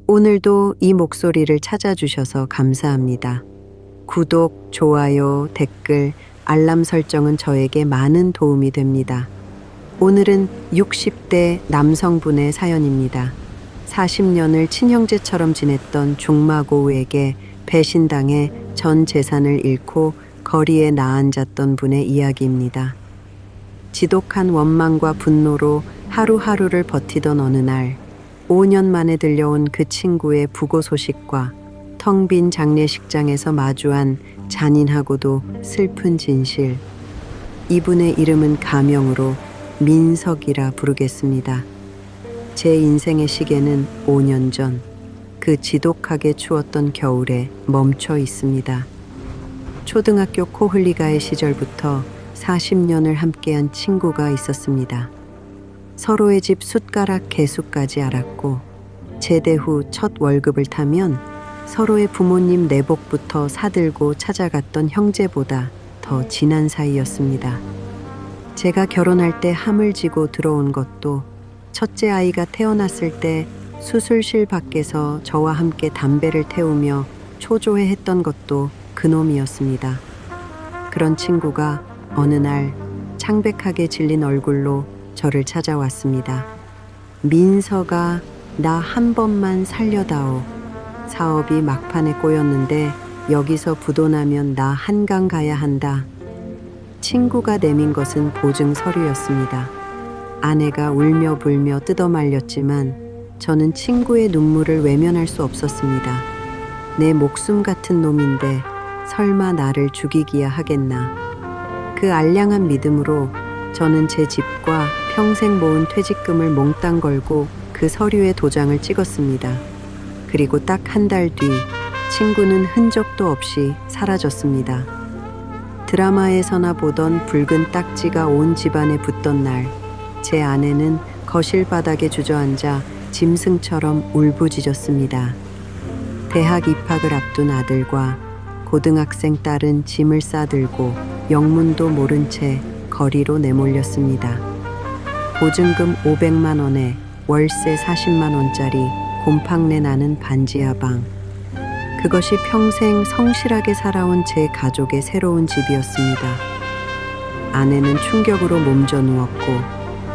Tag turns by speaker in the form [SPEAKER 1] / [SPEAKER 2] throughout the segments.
[SPEAKER 1] 오늘도 이 목소리를 찾아주셔서 감사합니다. 구독, 좋아요, 댓글, 알람 설정은 저에게 많은 도움이 됩니다. 오늘은 60대 남성분의 사연입니다. 40년을 친형제처럼 지냈던 중마고우에게 배신당해 전 재산을 잃고 거리에 나앉았던 분의 이야기입니다. 지독한 원망과 분노로 하루하루를 버티던 어느 날, 5년 만에 들려온 그 친구의 부고 소식과 텅 빈 장례식장에서 마주한 잔인하고도 슬픈 진실. 이분의 이름은 가명으로 민석이라 부르겠습니다. 제 인생의 시계는 5년 전, 그 지독하게 추웠던 겨울에 멈춰 있습니다. 초등학교 코흘리가의 시절부터 40년을 함께한 친구가 있었습니다. 서로의 집 숟가락 개수까지 알았고, 제대 후 첫 월급을 타면 서로의 부모님 내복부터 사들고 찾아갔던 형제보다 더 진한 사이였습니다. 제가 결혼할 때 함을 지고 들어온 것도, 첫째 아이가 태어났을 때 수술실 밖에서 저와 함께 담배를 태우며 초조해 했던 것도 그놈이었습니다. 그런 친구가 어느 날 창백하게 질린 얼굴로 저를 찾아왔습니다. 민서가, 나 한 번만 살려다오. 사업이 막판에 꼬였는데 여기서 부도나면 나 한강 가야 한다. 친구가 내민 것은 보증 서류였습니다. 아내가 울며 불며 뜯어말렸지만 저는 친구의 눈물을 외면할 수 없었습니다. 내 목숨 같은 놈인데 설마 나를 죽이기야 하겠나. 그 알량한 믿음으로 저는 제 집과 평생 모은 퇴직금을 몽땅 걸고 그 서류에 도장을 찍었습니다. 그리고 딱 한 달 뒤 친구는 흔적도 없이 사라졌습니다. 드라마에서나 보던 붉은 딱지가 온 집안에 붙던 날, 제 아내는 거실 바닥에 주저앉아 짐승처럼 울부짖었습니다. 대학 입학을 앞둔 아들과 고등학생 딸은 짐을 싸들고 영문도 모른 채 거리로 내몰렸습니다. 보증금 500만 원에 월세 40만 원짜리 곰팡내 나는 반지하 방. 그것이 평생 성실하게 살아온 제 가족의 새로운 집이었습니다. 아내는 충격으로 몸져 누웠고,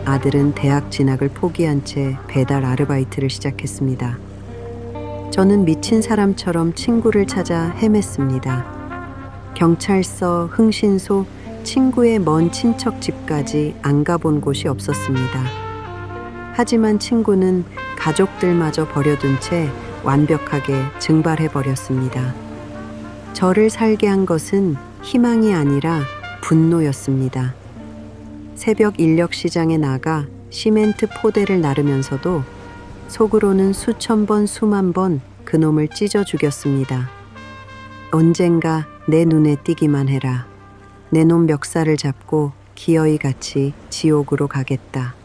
[SPEAKER 1] 아들은 대학 진학을 포기한 채 배달 아르바이트를 시작했습니다. 저는 미친 사람처럼 친구를 찾아 헤맸습니다. 경찰서, 흥신소, 친구의 먼 친척 집까지 안 가본 곳이 없었습니다. 하지만 친구는 가족들마저 버려둔 채 완벽하게 증발해버렸습니다. 저를 살게 한 것은 희망이 아니라 분노였습니다. 새벽 인력시장에 나가 시멘트 포대를 나르면서도 속으로는 수천 번, 수만 번 그놈을 찢어 죽였습니다. 언젠가 내 눈에 띄기만 해라. 내 놈 멱살을 잡고 기어이 같이 지옥으로 가겠다.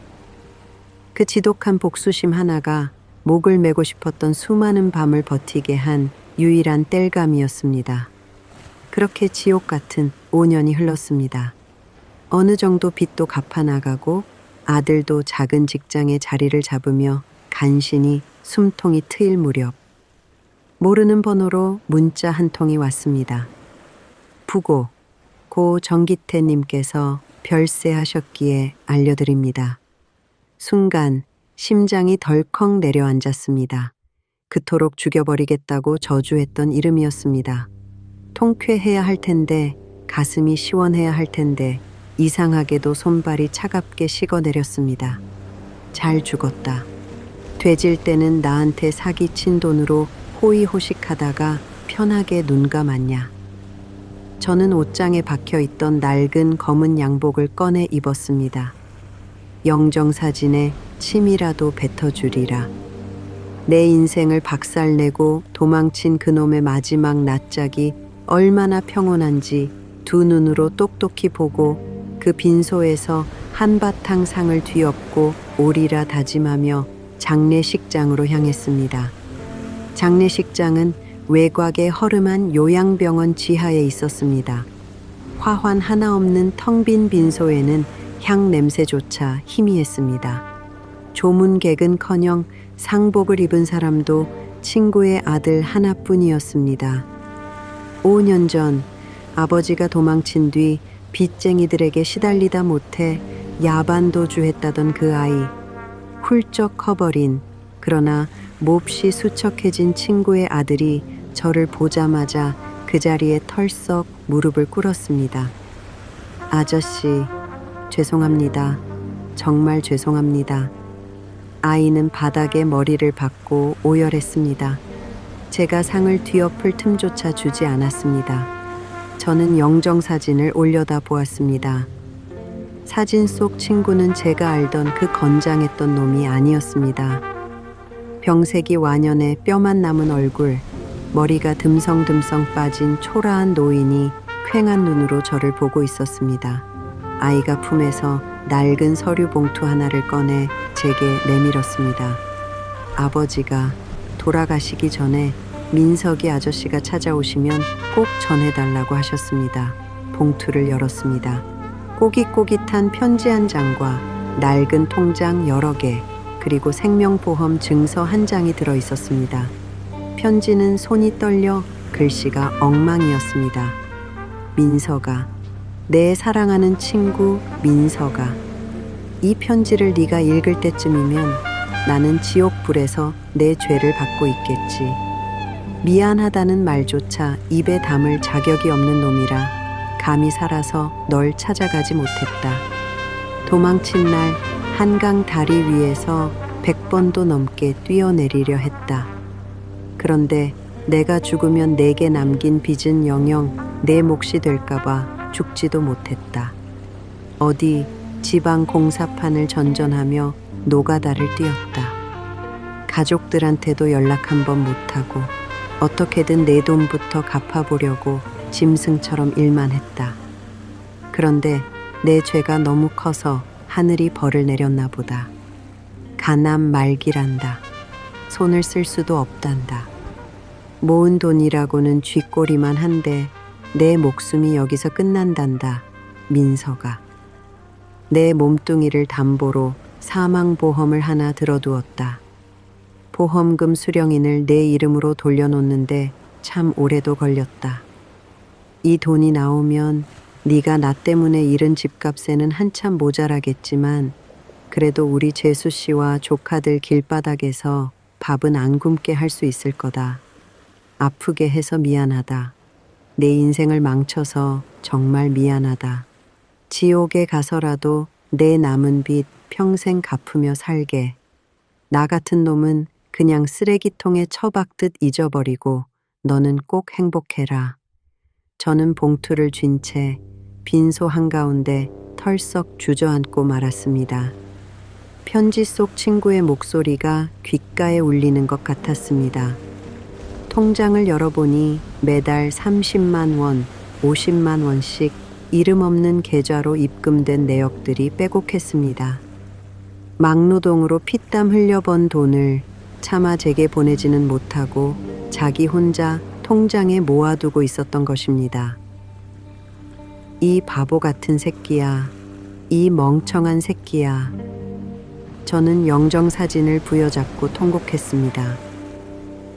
[SPEAKER 1] 그 지독한 복수심 하나가 목을 메고 싶었던 수많은 밤을 버티게 한 유일한 땔감이었습니다. 그렇게 지옥 같은 5년이 흘렀습니다. 어느 정도 빚도 갚아나가고 아들도 작은 직장에 자리를 잡으며 간신히 숨통이 트일 무렵, 모르는 번호로 문자 한 통이 왔습니다. 부고, 고 정기태님께서 별세하셨기에 알려드립니다. 순간 심장이 덜컥 내려앉았습니다. 그토록 죽여버리겠다고 저주했던 이름이었습니다. 통쾌해야 할 텐데, 가슴이 시원해야 할 텐데 이상하게도 손발이 차갑게 식어내렸습니다. 잘 죽었다. 돼질 때는 나한테 사기친 돈으로 호의호식하다가 편하게 눈 감았냐. 저는 옷장에 박혀있던 낡은 검은 양복을 꺼내 입었습니다. 영정사진에 침이라도 뱉어주리라. 내 인생을 박살내고 도망친 그놈의 마지막 낯짝이 얼마나 평온한지 두 눈으로 똑똑히 보고 그 빈소에서 한바탕 상을 뒤엎고 오리라 다짐하며 장례식장으로 향했습니다. 장례식장은 외곽의 허름한 요양병원 지하에 있었습니다. 화환 하나 없는 텅 빈 빈소에는 향 냄새조차 희미했습니다. 조문객은커녕 상복을 입은 사람도 친구의 아들 하나뿐이었습니다. 5년 전 아버지가 도망친 뒤 빚쟁이들에게 시달리다 못해 야반도주했다던 그 아이. 훌쩍 커버린, 그러나 몹시 수척해진 친구의 아들이 저를 보자마자 그 자리에 털썩 무릎을 꿇었습니다. 아저씨, 죄송합니다. 정말 죄송합니다. 아이는 바닥에 머리를 박고 오열했습니다. 제가 상을 뒤엎을 틈조차 주지 않았습니다. 저는 영정사진을 올려다 보았습니다. 사진 속 친구는 제가 알던 그 건장했던 놈이 아니었습니다. 병색이 완연해 뼈만 남은 얼굴, 머리가 듬성듬성 빠진 초라한 노인이 퀭한 눈으로 저를 보고 있었습니다. 아이가 품에서 낡은 서류 봉투 하나를 꺼내 제게 내밀었습니다. 아버지가 돌아가시기 전에 민석이 아저씨가 찾아오시면 꼭 전해달라고 하셨습니다. 봉투를 열었습니다. 꼬깃꼬깃한 편지 한 장과 낡은 통장 여러 개, 그리고 생명보험 증서 한 장이 들어 있었습니다. 편지는 손이 떨려 글씨가 엉망이었습니다. 민석아, 내 사랑하는 친구 민석아, 이 편지를 네가 읽을 때쯤이면 나는 지옥불에서 내 죄를 받고 있겠지. 미안하다는 말조차 입에 담을 자격이 없는 놈이라 감히 살아서 널 찾아가지 못했다. 도망친 날 한강 다리 위에서 100번도 넘게 뛰어내리려 했다. 그런데 내가 죽으면 내게 남긴 빚은 영영 내 몫이 될까봐 죽지도 못했다. 어디 지방 공사판을 전전하며 노가다를 뛰었다. 가족들한테도 연락 한 번 못하고 어떻게든 내 돈부터 갚아보려고 짐승처럼 일만 했다. 그런데 내 죄가 너무 커서 하늘이 벌을 내렸나 보다. 가남 말기란다. 손을 쓸 수도 없단다. 모은 돈이라고는 쥐꼬리만 한데 내 목숨이 여기서 끝난단다. 민석아. 내 몸뚱이를 담보로 사망보험을 하나 들어두었다. 보험금 수령인을 내 이름으로 돌려놓는데 참 오래도 걸렸다. 이 돈이 나오면 네가 나 때문에 잃은 집값에는 한참 모자라겠지만 그래도 우리 재수 씨와 조카들 길바닥에서 밥은 안 굶게 할 수 있을 거다. 아프게 해서 미안하다. 내 인생을 망쳐서 정말 미안하다. 지옥에 가서라도 내 남은 빚 평생 갚으며 살게. 나 같은 놈은 그냥 쓰레기통에 처박듯 잊어버리고 너는 꼭 행복해라. 저는 봉투를 쥔 채 빈소 한가운데 털썩 주저앉고 말았습니다. 편지 속 친구의 목소리가 귓가에 울리는 것 같았습니다. 통장을 열어보니 매달 30만 원, 50만 원씩 이름 없는 계좌로 입금된 내역들이 빼곡했습니다. 막노동으로 피땀 흘려 번 돈을 차마 제게 보내지는 못하고 자기 혼자 통장에 모아두고 있었던 것입니다. 이 바보 같은 새끼야. 이 멍청한 새끼야. 저는 영정사진을 부여잡고 통곡했습니다.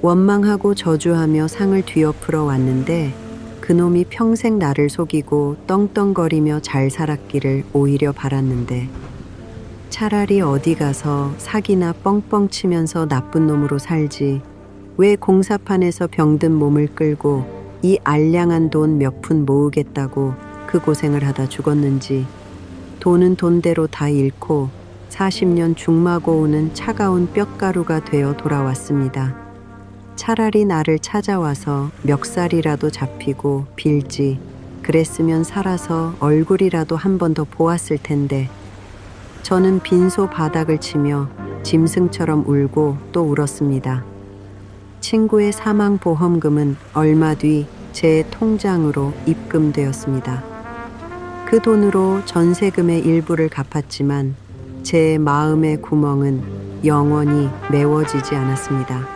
[SPEAKER 1] 원망하고 저주하며 상을 뒤엎으러 왔는데 그놈이 평생 나를 속이고 떵떵거리며 잘 살았기를 오히려 바랐는데 차라리 어디 가서 사기나 뻥뻥 치면서 나쁜 놈으로 살지 왜 공사판에서 병든 몸을 끌고 이 알량한 돈 몇 푼 모으겠다고 그 고생을 하다 죽었는지. 돈은 돈대로 다 잃고 40년 죽마고우는 차가운 뼛가루가 되어 돌아왔습니다. 차라리 나를 찾아와서 멱살이라도 잡히고 빌지. 그랬으면 살아서 얼굴이라도 한 번 더 보았을 텐데. 저는 빈소 바닥을 치며 짐승처럼 울고 또 울었습니다. 친구의 사망보험금은 얼마 뒤 제 통장으로 입금되었습니다. 그 돈으로 전세금의 일부를 갚았지만 제 마음의 구멍은 영원히 메워지지 않았습니다.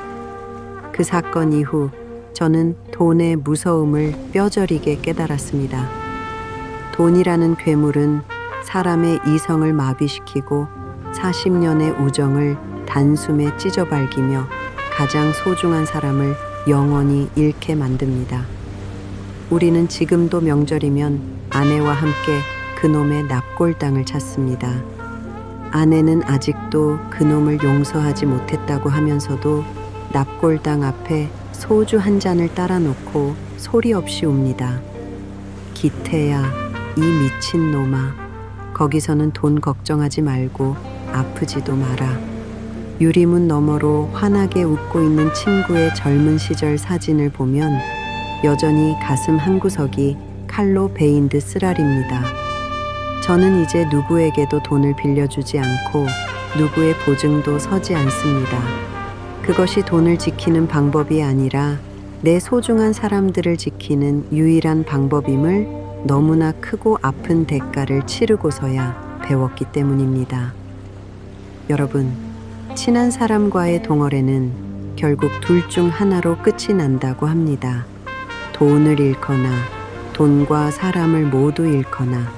[SPEAKER 1] 그 사건 이후 저는 돈의 무서움을 뼈저리게 깨달았습니다. 돈이라는 괴물은 사람의 이성을 마비시키고 40년의 우정을 단숨에 찢어발기며 가장 소중한 사람을 영원히 잃게 만듭니다. 우리는 지금도 명절이면 아내와 함께 그놈의 납골당을 찾습니다. 아내는 아직도 그놈을 용서하지 못했다고 하면서도 납골당 앞에 소주 한 잔을 따라 놓고 소리 없이 웁니다. 기태야, 이 미친놈아. 거기서는 돈 걱정하지 말고 아프지도 마라. 유리문 너머로 환하게 웃고 있는 친구의 젊은 시절 사진을 보면 여전히 가슴 한구석이 칼로 베인 듯 쓰라립니다. 저는 이제 누구에게도 돈을 빌려주지 않고 누구의 보증도 서지 않습니다. 그것이 돈을 지키는 방법이 아니라 내 소중한 사람들을 지키는 유일한 방법임을 너무나 크고 아픈 대가를 치르고서야 배웠기 때문입니다. 여러분, 친한 사람과의 동어래는 결국 둘 중 하나로 끝이 난다고 합니다. 돈을 잃거나 돈과 사람을 모두 잃거나.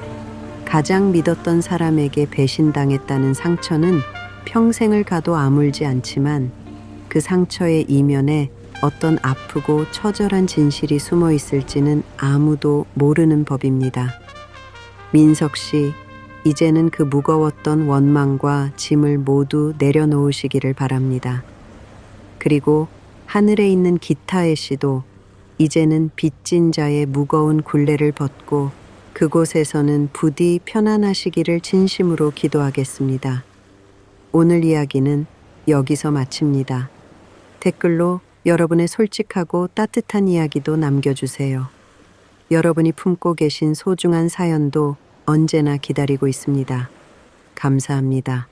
[SPEAKER 1] 가장 믿었던 사람에게 배신당했다는 상처는 평생을 가도 아물지 않지만 그 상처의 이면에 어떤 아프고 처절한 진실이 숨어 있을지는 아무도 모르는 법입니다. 민석 씨, 이제는 그 무거웠던 원망과 짐을 모두 내려놓으시기를 바랍니다. 그리고 하늘에 있는 기타의 씨도 이제는 빚진 자의 무거운 굴레를 벗고 그곳에서는 부디 편안하시기를 진심으로 기도하겠습니다. 오늘 이야기는 여기서 마칩니다. 댓글로 여러분의 솔직하고 따뜻한 이야기도 남겨주세요. 여러분이 품고 계신 소중한 사연도 언제나 기다리고 있습니다. 감사합니다.